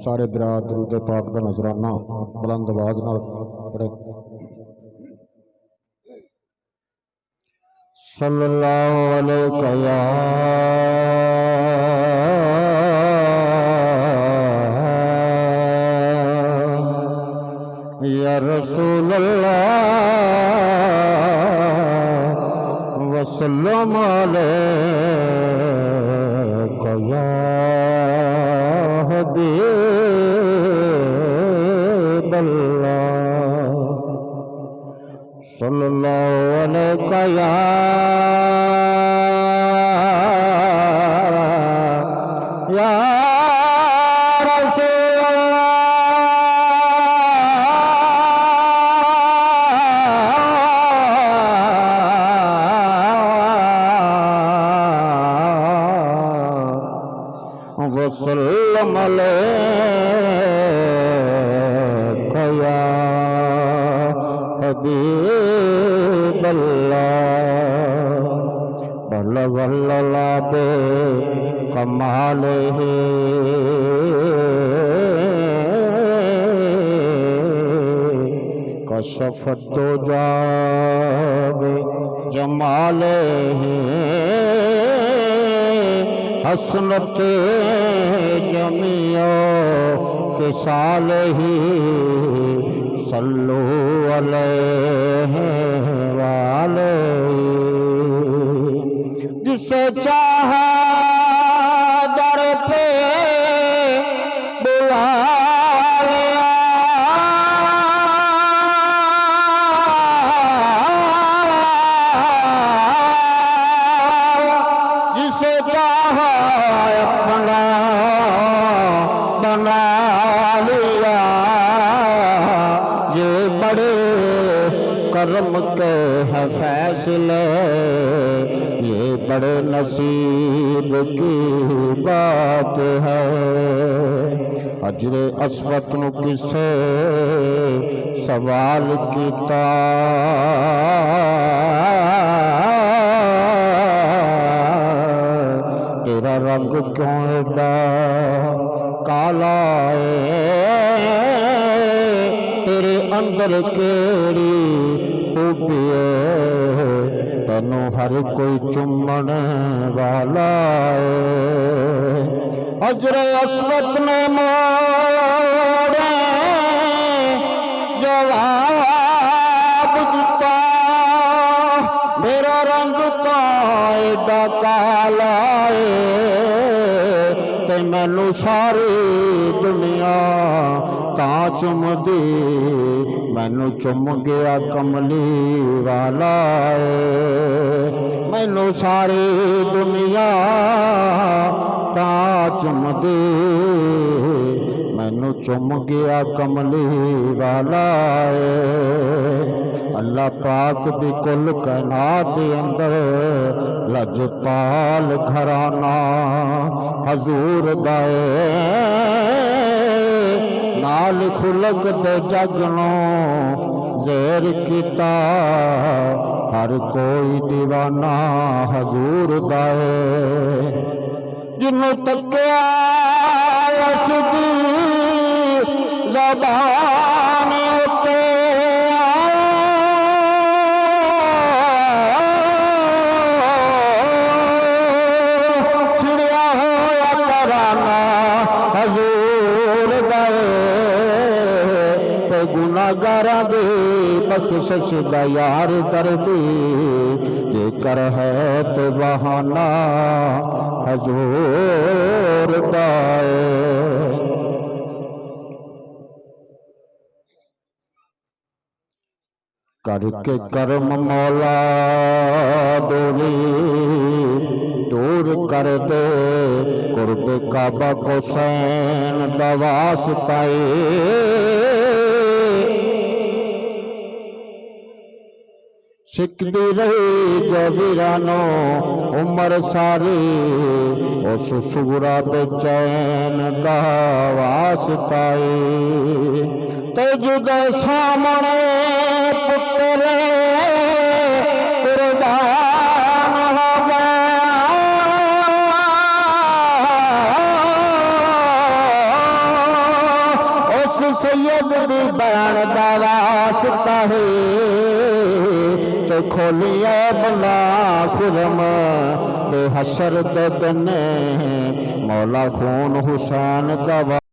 سارے برات درود پاک دا نظرانہ بلند آواز نال پڑھے۔ صلی اللہ علیہ یا رسول اللہ وسلم علیکہ یا حبیب اللہ صلی اللہ علیہ یا رسول اللہ وسلم علیکہ یا حبیب اللہ بلغ اللہ بکمالہ کشف الدجی بجمالہ حسنت جمیع خصالہ صلو علیہ وآلہ جسے چاہا در پہ بلا لیا جسے چاہا اپنا بنا لیا یہ بڑے کرم کے ہیں فیصلے یہ بڑے نصیب کی بات ہے اجر اسود نو کسے سوال کیتا تیرا رنگ کیوں ایڈا کالا ہے تیرے اندر کیڑی خوبی ہے تینو ہر کوئی چومن والا ہے حجر اسود میں موڑے جواب دیتا میرا رنگ تو ایڈا کالا ہے تے مینوں ساری دنیا تاں چم دی مینوں چم گیا کملی والا ہے مینوں ساری دنیا تاں چم دی مینوں چم گیا کملی والا ہے اللہ پاک دی کل کائنات دے اندر لجپال گھرانہ حضور دائے نال خلق دے جگنوں زیر کیتا ہر کوئی دیوانہ حضور دائے جنوں تکیا اس دی زبان اتے چھڑیا ہویا ترانہ حضور دائے تے گناہگاراں دی بخشش دا یار کر دی جے کر ہے تے بہانہ حضور دائے کر کے کرم مولا دوری دور کر دے قرب کعبہ کو سین دا واسطہ سکھدی رہی جو ویرانو عمر ساری اس سغرا بے چین دا واسطہ تے جدے سامنے پتر قربان ہو گیا سید دی بین دا واسطہ ہے تے کھولیے بلا خرم تے حشر دے دن مولا خون حسین دا